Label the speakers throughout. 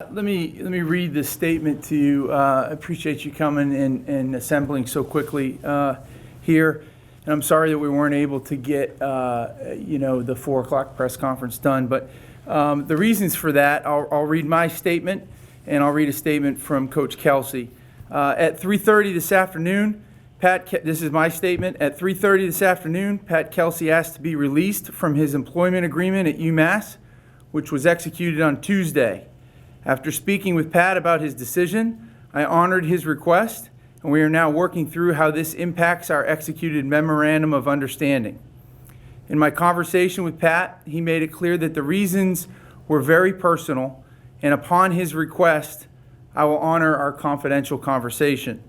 Speaker 1: Let me read this statement to you. I appreciate you coming and assembling so quickly here. And I'm sorry that we weren't able to get the 4 o'clock press conference done. But the reasons for that, I'll read my statement, and I'll read a statement from Coach Kelsey. At 3:30 this afternoon, this is my statement. At 3:30 this afternoon, Pat Kelsey asked to be released from his employment agreement at UMass, which was executed on Tuesday. After speaking with Pat about his decision, I honored his request, and we are now working through how this impacts our executed memorandum of understanding. In my conversation with Pat, he made it clear that the reasons were very personal, and upon his request, I will honor our confidential conversation.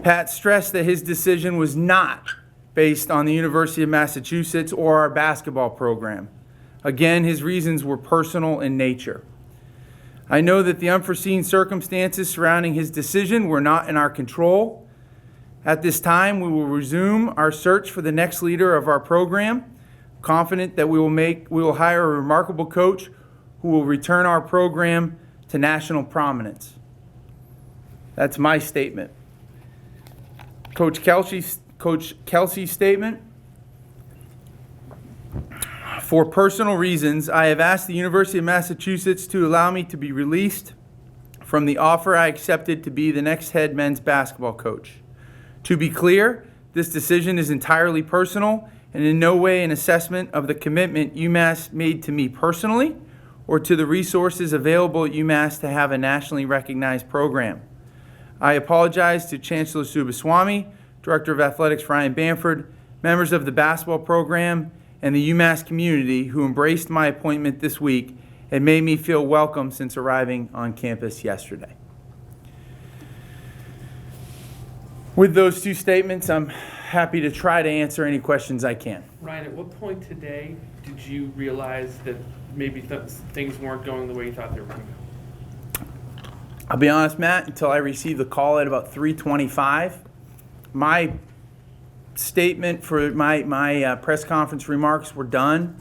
Speaker 1: Pat stressed that his decision was not based on the University of Massachusetts or our basketball program. Again, his reasons were personal in nature. I know that the unforeseen circumstances surrounding his decision were not in our control. At this time, we will resume our search for the next leader of our program, confident that we will hire a remarkable coach who will return our program to national prominence. That's my statement. Coach Kelsey's statement. For personal reasons, I have asked the University of Massachusetts to allow me to be released from the offer I accepted to be the next head men's basketball coach. To be clear, this decision is entirely personal and in no way an assessment of the commitment UMass made to me personally or to the resources available at UMass to have a nationally recognized program. I apologize to Chancellor Subaswamy, Director of Athletics Ryan Bamford, members of the basketball program, and the UMass community who embraced my appointment this week and made me feel welcome since arriving on campus yesterday. With those two statements, I'm happy to try to answer any questions I can.
Speaker 2: Ryan, at what point today did you realize that maybe things weren't going the way you thought they were going to go?
Speaker 1: I'll be honest, Matt, until I received the call at about 3:25, my statement for my press conference remarks were done.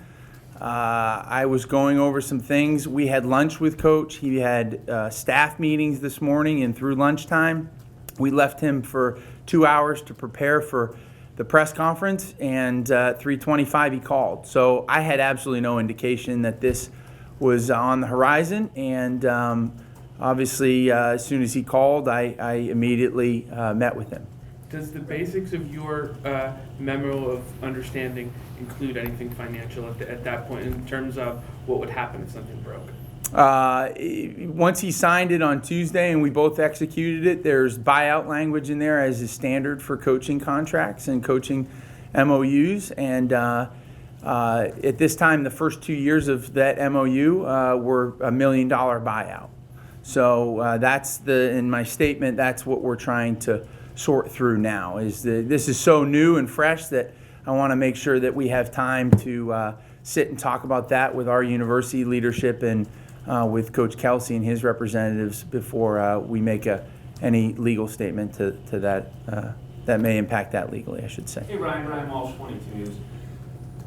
Speaker 1: I was going over some things. We had lunch with Coach. He had staff meetings this morning and through lunchtime. We left him for 2 hours to prepare for the press conference, and 3:25 he called. So I had absolutely no indication that this was on the horizon, and obviously as soon as he called, I immediately met with him.
Speaker 2: Does the basics of your memo of understanding include anything financial at that point in terms of what would happen if something broke?
Speaker 1: Once he signed it on Tuesday and we both executed it, there's buyout language in there as is standard for coaching contracts and coaching MOUs. And at this time, the first 2 years of that MOU were $1 million buyout. So that's in my statement, that's what we're trying to sort through now. This is so new and fresh that I want to make sure that we have time to sit and talk about that with our university leadership and with Coach Kelsey and his representatives before we make any legal statement to that may impact that legally, I should say.
Speaker 3: Hey Ryan Walsh, 22 News.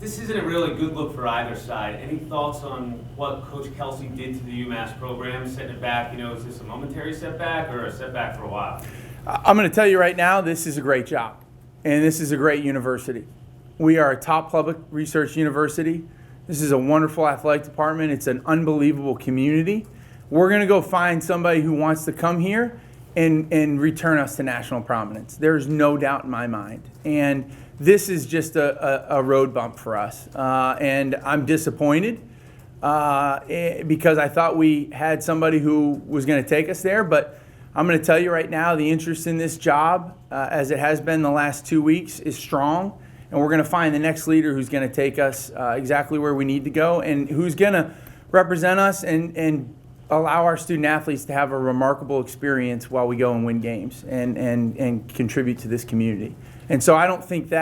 Speaker 3: This isn't a really good look for either side. Any thoughts on what Coach Kelsey did to the UMass program, setting it back? Is this a momentary setback or a setback for a while?
Speaker 1: I'm going to tell you right now, this is a great job, and this is a great university. We are a top public research university. This is a wonderful athletic department. It's an unbelievable community. We're going to go find somebody who wants to come here and return us to national prominence. There's no doubt in my mind. And this is just a road bump for us. And I'm disappointed because I thought we had somebody who was going to take us there, but I'm going to tell you right now, the interest in this job, as it has been the last 2 weeks, is strong. And we're going to find the next leader who's going to take us exactly where we need to go and who's going to represent us and allow our student athletes to have a remarkable experience while we go and win games and contribute to this community. And so I don't think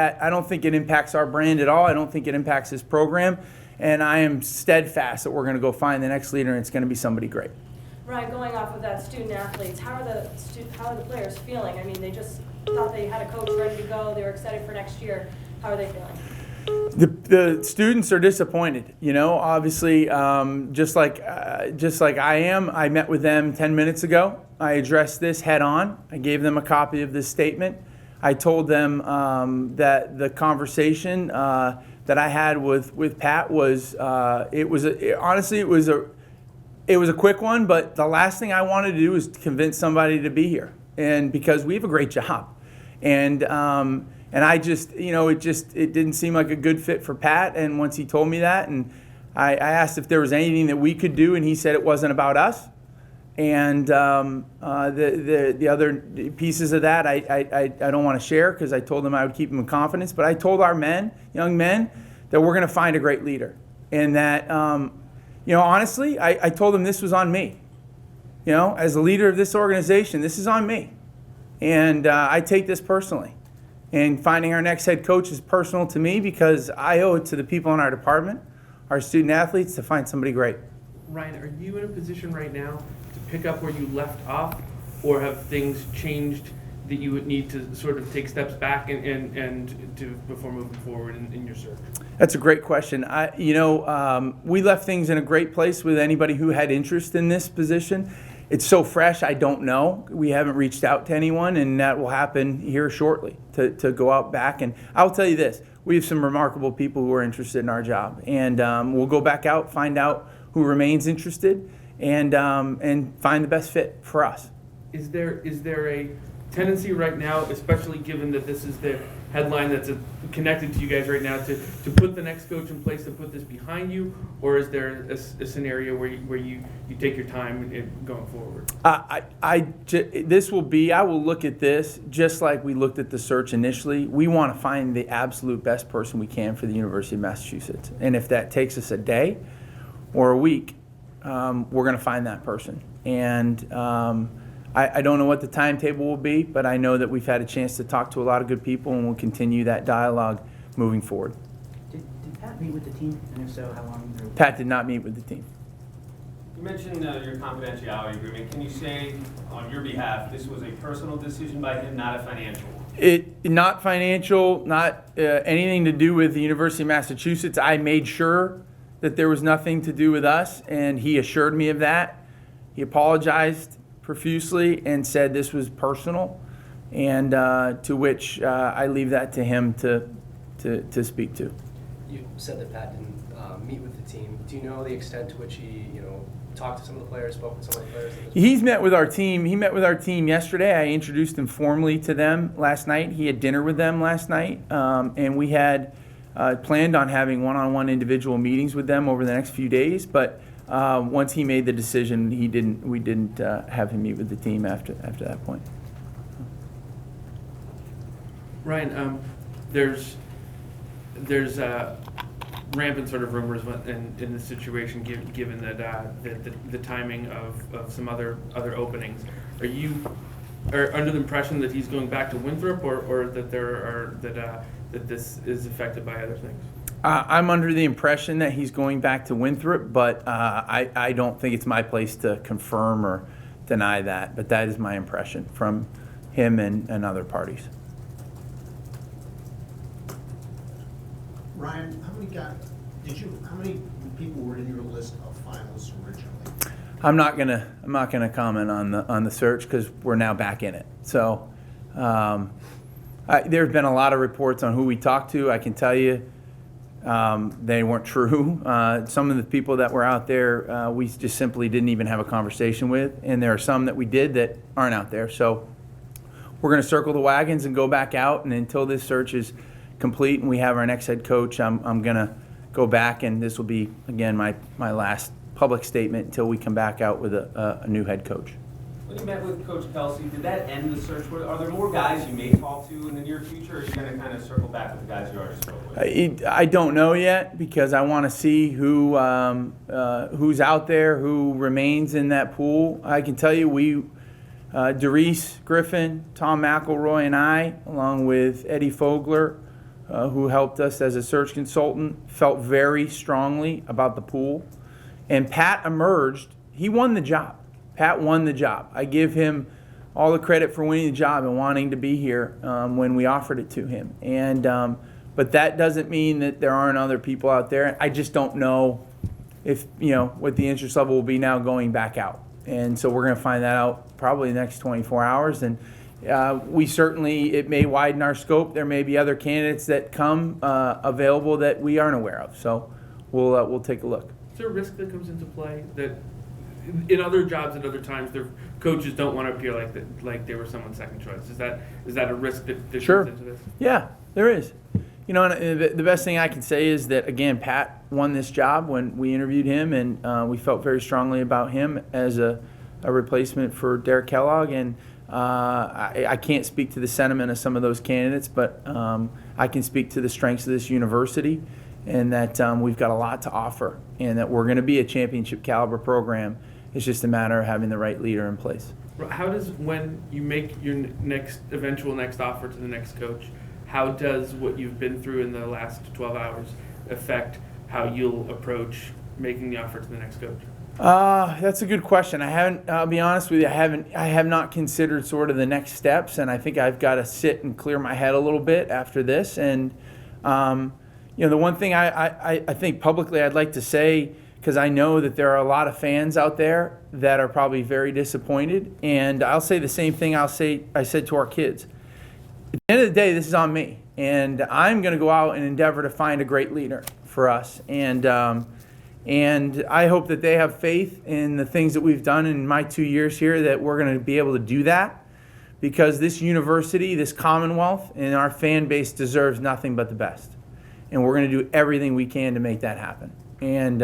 Speaker 1: it impacts our brand at all. I don't think it impacts this program. And I am steadfast that we're going to go find the next leader, and it's going to be somebody great.
Speaker 4: Ryan, going off of that, student athletes, how are the players feeling? I mean, they just thought they had a coach ready to go. They were excited for next year. How are they feeling?
Speaker 1: The students are disappointed, obviously, just like I am. I met with them 10 minutes ago. I addressed this head on. I gave them a copy of this statement. I told them that the conversation that I had with Pat was, honestly, it was a quick one, but the last thing I wanted to do was convince somebody to be here. And because we have a great job. And I just, it didn't seem like a good fit for Pat. And once he told me that, and I asked if there was anything that we could do, and he said it wasn't about us. And the other pieces of that, I don't want to share because I told them I would keep them in confidence. But I told our young men, that we're going to find a great leader. And that, honestly, I told them this was on me. As a leader of this organization, this is on me. And I take this personally. And finding our next head coach is personal to me because I owe it to the people in our department, our student athletes, to find somebody great.
Speaker 2: Ryan, are you in a position right now to pick up where you left off, or have things changed that you would need to sort of take steps back and to before moving forward in your search?
Speaker 1: That's a great question. We left things in a great place with anybody who had interest in this position. It's so fresh, I don't know. We haven't reached out to anyone, and that will happen here shortly to go out back. And I'll tell you this, we have some remarkable people who are interested in our job. And we'll go back out, find out who remains interested, and find the best fit for us.
Speaker 2: Is there a tendency right now, especially given that this is the headline that's connected to you guys right now, to put the next coach in place, to put this behind you, or is there a scenario where you take your time going forward?
Speaker 1: I will look at this just like we looked at the search initially. We want to find the absolute best person we can for the University of Massachusetts. And if that takes us a day or a week, we're going to find that person. And I don't know what the timetable will be, but I know that we've had a chance to talk to a lot of good people, and we'll continue that dialogue moving forward.
Speaker 5: Did Pat meet with the team? And if so, how long?
Speaker 1: Pat did not meet with the team.
Speaker 3: You mentioned your confidentiality agreement. Can you say on your behalf this was a personal decision by him, not a financial one?
Speaker 1: Not financial, not anything to do with the University of Massachusetts. I made sure that there was nothing to do with us, and he assured me of that. He apologized profusely and said this was personal, and to which I leave that to him to speak to.
Speaker 6: You said that Pat didn't meet with the team. Do you know the extent to which he, talked to some of the players, spoke with some of the players?
Speaker 1: He's met with our team. He met with our team yesterday. I introduced him formally to them last night. He had dinner with them last night, and we had planned on having one-on-one individual meetings with them over the next few days, but once he made the decision, we didn't have him meet with the team after that point.
Speaker 2: Ryan, there's rampant sort of rumors in this situation, given that the timing of some other openings. Are you under the impression that he's going back to Winthrop, or that this is affected by other things?
Speaker 1: I'm under the impression that he's going back to Winthrop, but I don't think it's my place to confirm or deny that. But that is my impression from him and other parties.
Speaker 7: Ryan, how many people were in your list of finalists originally?
Speaker 1: I'm not gonna comment on the search because we're now back in it. So there's been a lot of reports on who we talked to. I can tell you they weren't true. Some of the people that were out there we just simply didn't even have a conversation with, and there are some that we did that aren't out there. So we're going to circle the wagons and go back out, and until this search is complete and we have our next head coach, I'm going to go back, and this will be, again, my last public statement until we come back out with a new head coach.
Speaker 3: When you met with Coach Kelsey, did that end the search? Are there more guys you may talk to in the near future, or are you going to kind of circle back with the guys you already spoke with?
Speaker 1: I don't know yet because I want to see who's out there, who remains in that pool. I can tell you Doris Griffin, Tom McElroy, and I, along with Eddie Fogler, who helped us as a search consultant, felt very strongly about the pool. And Pat emerged. He won the job. Pat won the job. I give him all the credit for winning the job and wanting to be here when we offered it to him. But But that doesn't mean that there aren't other people out there. I just don't know if, what the interest level will be now going back out. And so we're going to find that out probably the next 24 hours. And it may widen our scope. There may be other candidates that come available that we aren't aware of. So we'll take a look.
Speaker 2: Is there a risk that comes into play that in other jobs at other times, their coaches don't want to appear like they were someone's second choice? Is that a risk that
Speaker 1: Sure.
Speaker 2: comes into this?
Speaker 1: Yeah, there is. And the best thing I can say is that, again, Pat won this job when we interviewed him, and we felt very strongly about him as a replacement for Derek Kellogg. And I can't speak to the sentiment of some of those candidates, but I can speak to the strengths of this university and that we've got a lot to offer and that we're going to be a championship caliber program. It's just a matter of having the right leader in place.
Speaker 2: How does, when you make your eventual next offer to the next coach, how does what you've been through in the last 12 hours affect how you'll approach making the offer to the next coach?
Speaker 1: That's a good question. I'll be honest with you, I have not considered sort of the next steps, and I think I've got to sit and clear my head a little bit after this. And, the one thing I think publicly I'd like to say, because I know that there are a lot of fans out there that are probably very disappointed, and I'll say the same thing I said to our kids. At the end of the day, this is on me, and I'm going to go out and endeavor to find a great leader for us. And I hope that they have faith in the things that we've done in my 2 years here, that we're going to be able to do that, because this university, this Commonwealth, and our fan base deserves nothing but the best. And we're going to do everything we can to make that happen. And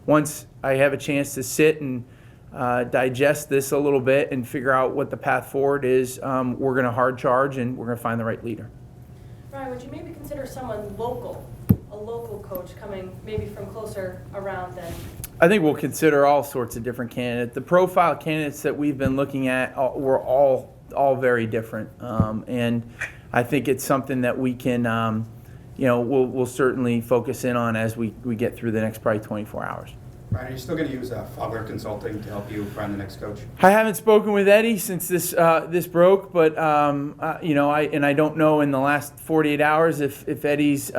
Speaker 1: once I have a chance to sit and digest this a little bit and figure out what the path forward is, we're going to hard charge and we're going to find the right leader.
Speaker 4: Ryan, would you maybe consider someone local, a local coach coming maybe from closer around than?
Speaker 1: I think we'll consider all sorts of different candidates. The profile candidates that we've been looking at were all very different. And I think it's something that we can, we'll certainly focus in on as we get through the next probably 24 hours.
Speaker 8: Ryan, are you still going to use Fogler Consulting to help you find the next coach?
Speaker 1: I haven't spoken with Eddie since this broke, but I don't know in the last 48 hours if Eddie's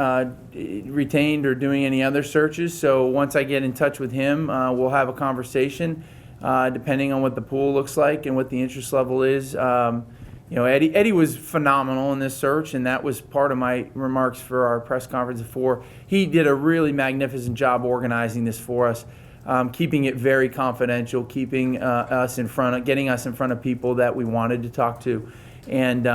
Speaker 1: retained or doing any other searches. So once I get in touch with him, we'll have a conversation, depending on what the pool looks like and what the interest level is. Eddie was phenomenal in this search, and that was part of my remarks for our press conference before. He did a really magnificent job organizing this for us. Keeping it very confidential, keeping getting us in front of people that we wanted to talk to, and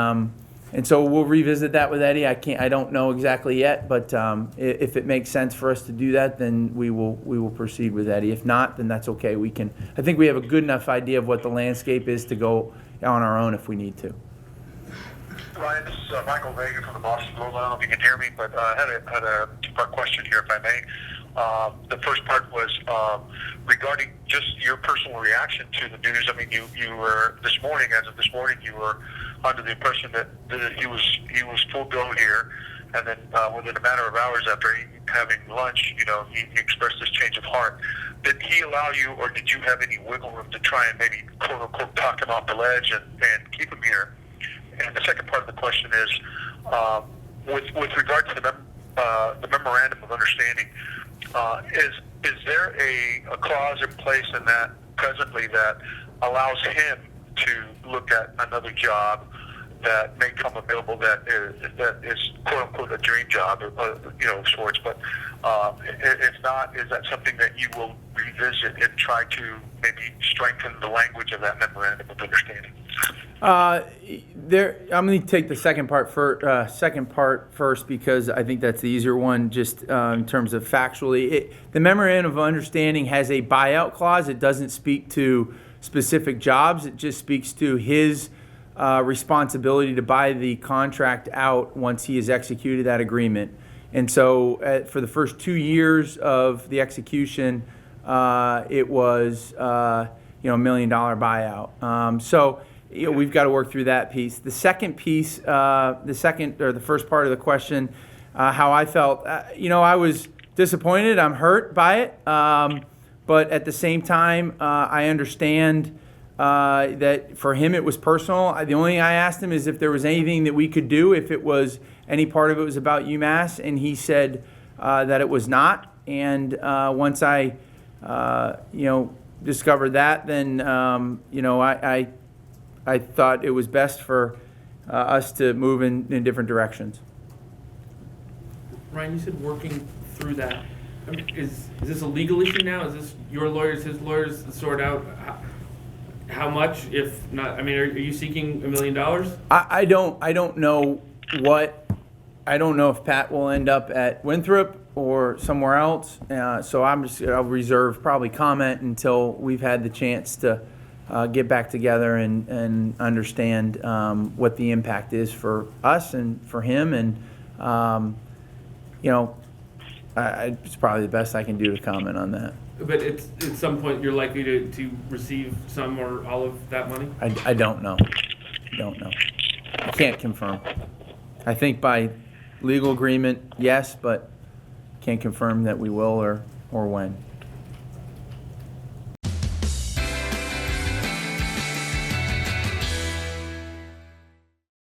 Speaker 1: so we'll revisit that with Eddie. I don't know exactly yet, but if it makes sense for us to do that, then we will proceed with Eddie. If not, then that's okay. I think we have a good enough idea of what the landscape is to go on our own if we need to.
Speaker 9: Ryan, this is Michael Vega from the Boston Globe. I don't know if you can hear me, but I had a two-part question here, if I may. The first part was regarding just your personal reaction to the news. I mean, you were this morning, you were under the impression that he was full go here, and then within a matter of hours after having lunch, he expressed this change of heart. Did he allow you, or did you have any wiggle room to try and maybe quote unquote talk him off the ledge and keep him here? And the second part of the question is, with regard to the memorandum of understanding, is there a clause in place in that presently that allows him to look at another job that may come available that is quote unquote a dream job, of sorts? But if not, is that something that you will revisit and try to maybe strengthen the language of that memorandum of understanding?
Speaker 1: I'm going to take the second part first because I think that's the easier one. Just in terms of factually, the memorandum of understanding has a buyout clause. It doesn't speak to specific jobs. It just speaks to his responsibility to buy the contract out once he has executed that agreement. And so, for the first 2 years of the execution, it was $1 million buyout. We've got to work through that piece. The second piece, the first part of the question, how I felt, I was disappointed. I'm hurt by it, but at the same time, I understand that for him it was personal. The only thing I asked him is if there was anything that we could do, if it was any part of it was about UMass, and he said that it was not. And once I, discovered that, then I thought it was best for us to move in different directions.
Speaker 2: Ryan, you said working through that. I mean, is this a legal issue now? Is this your lawyers, his lawyers to sort out how much, if not? I mean, are you seeking $1 million?
Speaker 1: I don't know if Pat will end up at Winthrop or somewhere else. So I'll reserve probably comment until we've had the chance to get back together and understand what the impact is for us and for him. And it's probably the best I can do to comment on that.
Speaker 2: But at some point you're likely to receive some or all of that money?
Speaker 1: I don't know. I can't confirm. I think by legal agreement, yes, but can't confirm that we will or when.